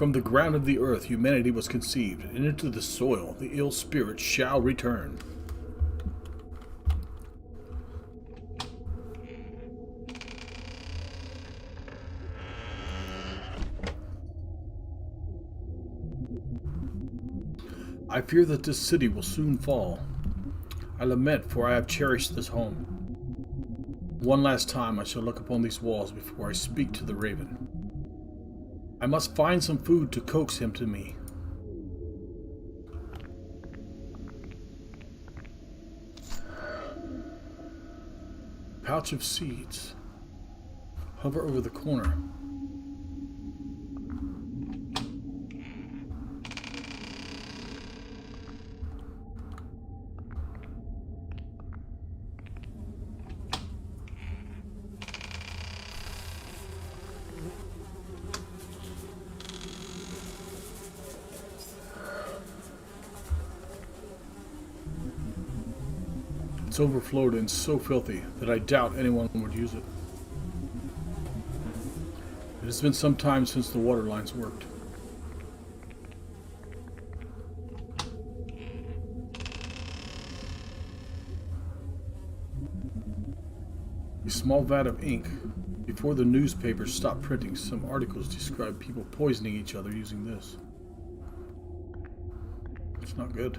From the ground of the earth humanity was conceived, and into the soil the ill spirit shall return. I fear that this city will soon fall. I lament, for I have cherished this home. One last time I shall look upon these walls before I speak to the raven. I must find some food to coax him to me. Pouch of seeds. Hover over the corner. It's overflowed and so filthy that I doubt anyone would use it. It has been some time since the water lines worked. A small vat of ink. Before the newspapers stopped printing, some articles described people poisoning each other using this. It's not good.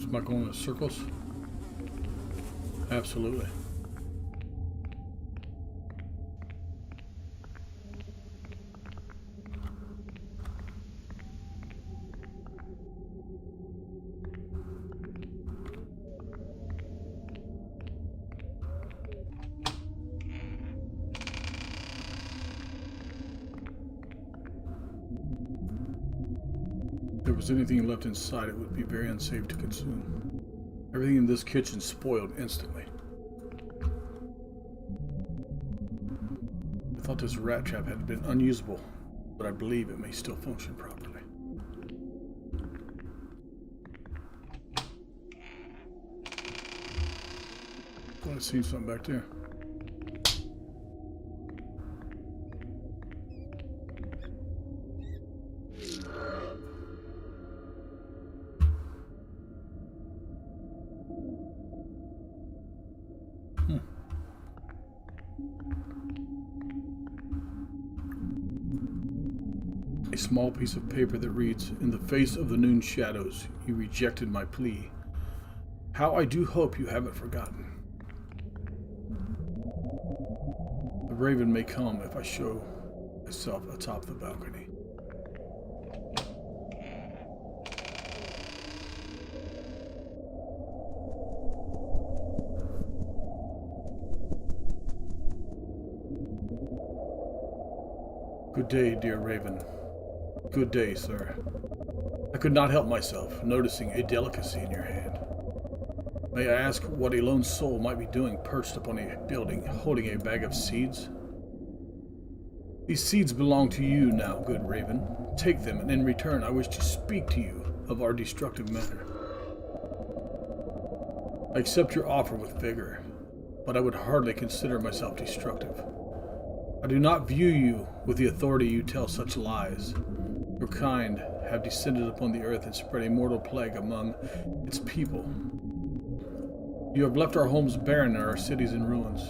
Am I going in circles? Absolutely. If there was anything left inside, it would be very unsafe to consume. Everything in this kitchen spoiled instantly. I thought this rat trap had been unusable, but I believe it may still function properly. Thought I'd seen something back there. A small piece of paper that reads, "In the face of the noon shadows, you rejected my plea. How I do hope you haven't forgotten. The raven may come if I show myself atop the balcony." Good day, dear raven. Good day, sir. I could not help myself, noticing a delicacy in your hand. May I ask what a lone soul might be doing perched upon a building, holding a bag of seeds? These seeds belong to you now, good raven. Take them, and in return I wish to speak to you of our destructive matter. I accept your offer with vigor, but I would hardly consider myself destructive. I do not view you with the authority you tell such lies. Your kind have descended upon the earth and spread a mortal plague among its people. You have left our homes barren and our cities in ruins.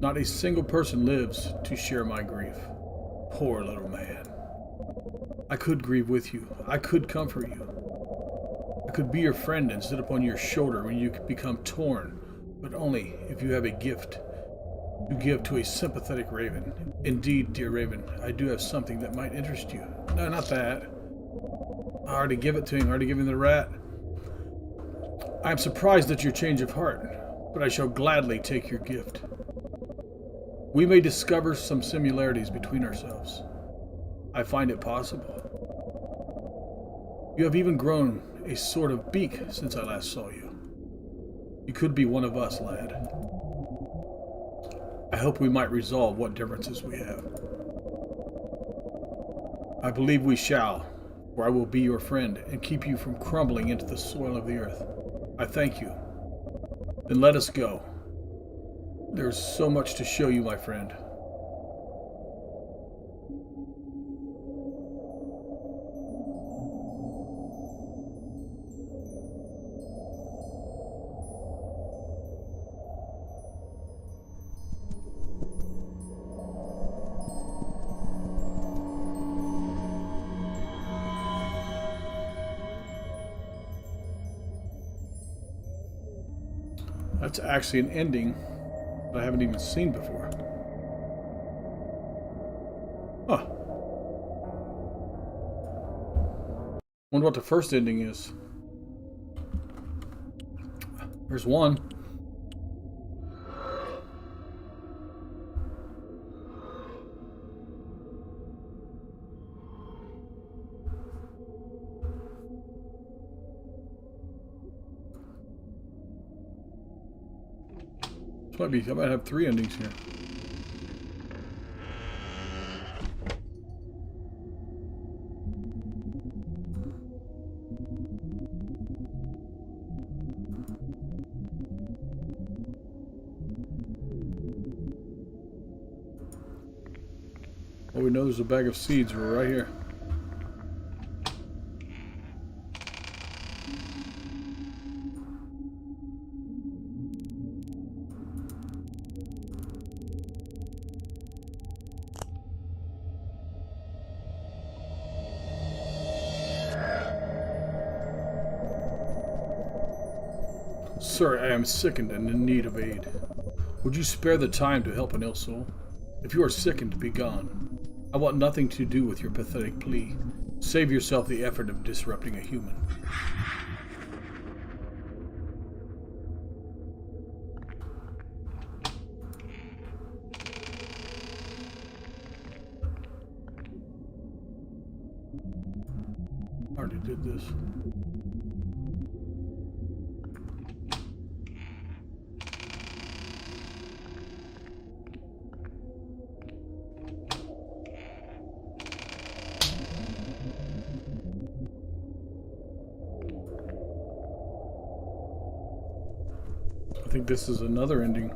Not a single person lives to share my grief. Poor little man. I could grieve with you. I could comfort you. I could be your friend and sit upon your shoulder when you become torn, but only if you have a gift to give to a sympathetic raven. Indeed, dear raven, I do have something that might interest you. No, not that. I already give it to him. I already give him the rat. I am surprised at your change of heart, but I shall gladly take your gift. We may discover some similarities between ourselves. I find it possible. You have even grown a sort of beak since I last saw you. You could be one of us, lad. I hope we might resolve what differences we have. I believe we shall, for I will be your friend and keep you from crumbling into the soil of the earth. I thank you. Then let us go. There is so much to show you, my friend. That's actually an ending that I haven't even seen before. Huh. Wonder what the first ending is. There's one. I might have 3 endings here. Well, we know there's a bag of seeds right here. Sir, I am sickened and in need of aid. Would you spare the time to help an ill soul? If you are sickened, be gone. I want nothing to do with your pathetic plea. Save yourself the effort of disrupting a human. I already did this. I think this is another ending.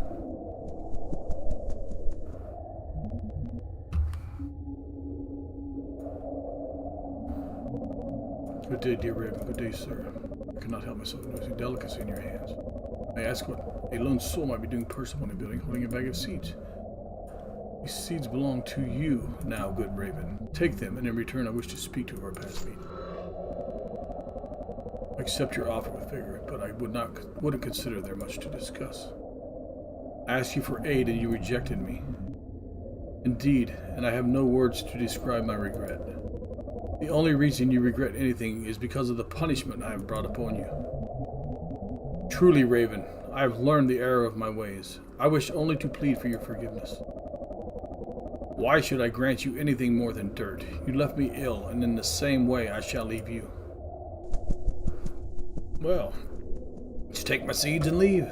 Good day, dear Raven. Good day, sir. I cannot help myself noticing delicacy in your hands. I ask what a lone soul might be doing Percival in a building holding a bag of seeds. These seeds belong to you now, good Raven. Take them, and in return I wish to speak to our past meet. I accept your offer with vigor, but I wouldn't consider there much to discuss. I asked you for aid and you rejected me. Indeed, and I have no words to describe my regret. The only reason you regret anything is because of the punishment I have brought upon you. Truly, Raven, I have learned the error of my ways. I wish only to plead for your forgiveness. Why should I grant you anything more than dirt? You left me ill, and in the same way I shall leave you. Well, just take my seeds and leave.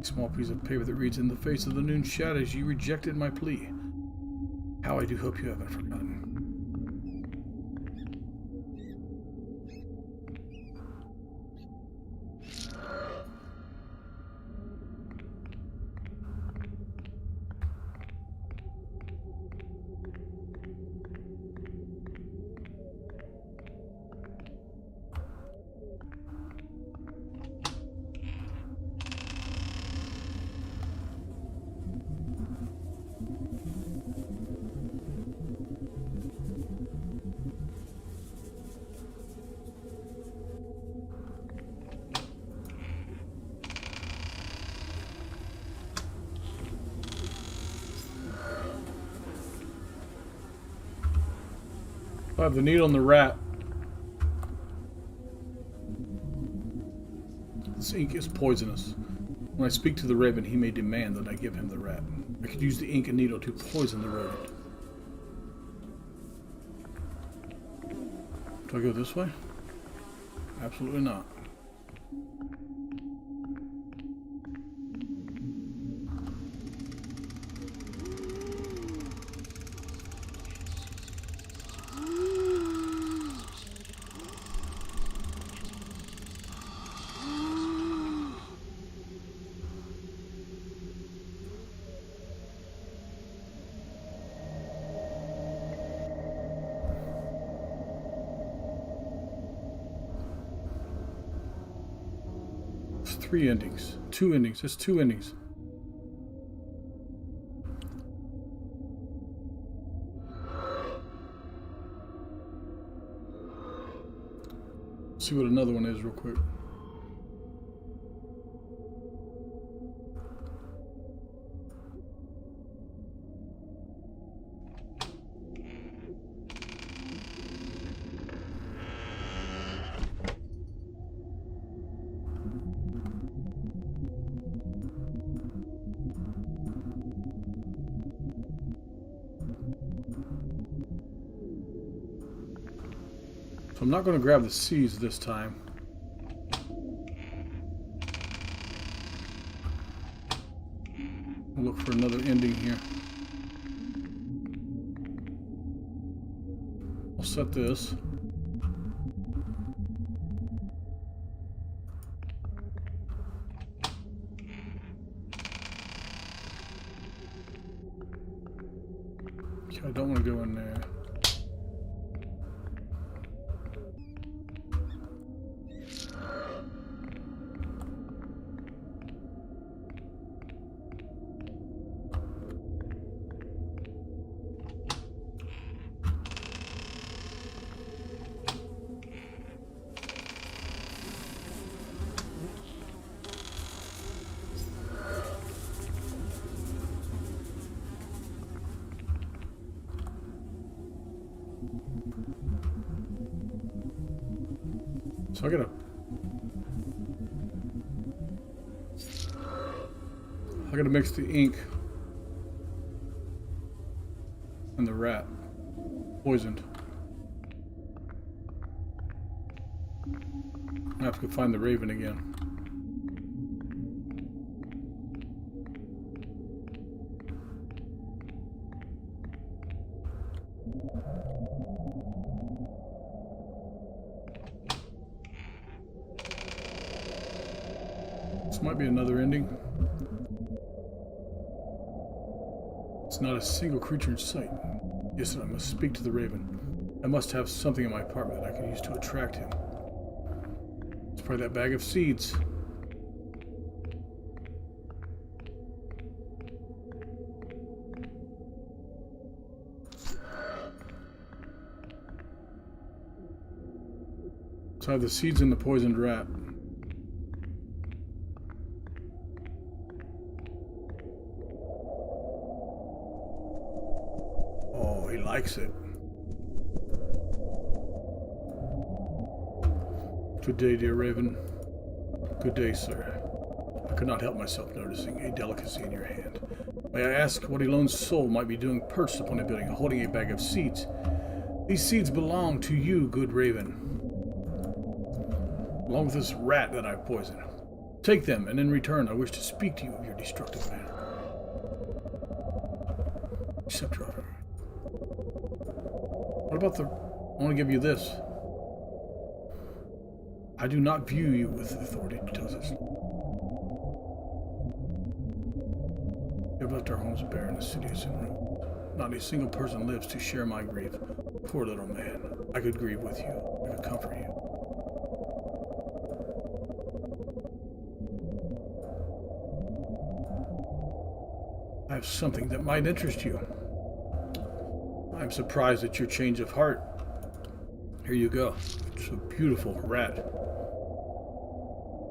A small piece of paper that reads, "In the face of the noon shadows, you rejected my plea. How I do hope you haven't forgotten." I have the needle and the rat. This ink is poisonous. When I speak to the Raven, he may demand that I give him the rat. I could use the ink and needle to poison the rodent. Do I go this way? Absolutely not. Three endings. Two endings. There's two endings. Let's see what another one is real quick. So I'm not going to grab the seeds this time. We'll look for another ending here. I'll set this. Okay, I don't want to go in there. So I gotta mix the ink and the rat poisoned. I have to go find the raven again. This might be another ending. It's not a single creature in sight. Yes, I must speak to the raven. I must have something in my apartment that I can use to attract him. It's probably that bag of seeds. So I have the seeds in the poisoned rat. Oh, he likes it. Good day, dear Raven. Good day, sir. I could not help myself noticing a delicacy in your hand. May I ask what a lone soul might be doing perched upon a building, holding a bag of seeds? These seeds belong to you, good Raven, along with this rat that I've poisoned. Take them, and in return, I wish to speak to you of your destructive manner. Accept your offer. What about the... I want to give you this. I do not view you with authority to tell us. We have left our homes bare and the city is in ruins. Not a single person lives to share my grief. Poor little man. I could grieve with you. I could comfort you. I have something that might interest you. I'm surprised at your change of heart. Here you go. It's a beautiful rat.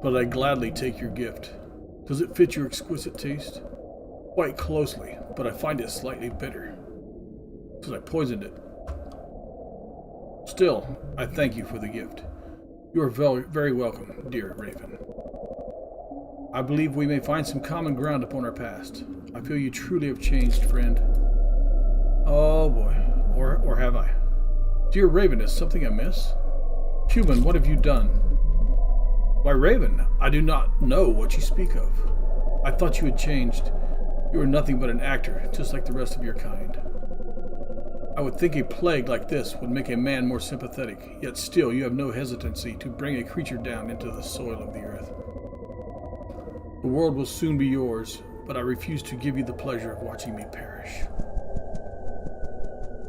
But I gladly take your gift. Does it fit your exquisite taste? Quite closely, but I find it slightly bitter. Because I poisoned it. Still, I thank you for the gift. You are very, very welcome, dear Raven. I believe we may find some common ground upon our past. I feel you truly have changed, friend. Oh boy. Or have I? Dear Raven, is something amiss? Human, what have you done? Why, Raven, I do not know what you speak of. I thought you had changed. You are nothing but an actor, just like the rest of your kind. I would think a plague like this would make a man more sympathetic, yet still you have no hesitancy to bring a creature down into the soil of the earth. The world will soon be yours, but I refuse to give you the pleasure of watching me perish.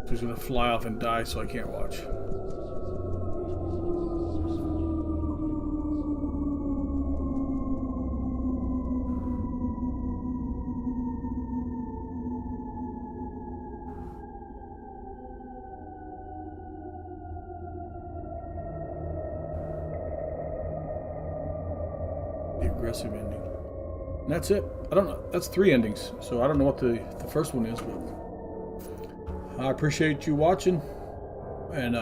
So he's going to fly off and die so I can't watch. The aggressive ending. And that's it. I don't know. That's 3 endings. So I don't know what the first one is, but I appreciate you watching. And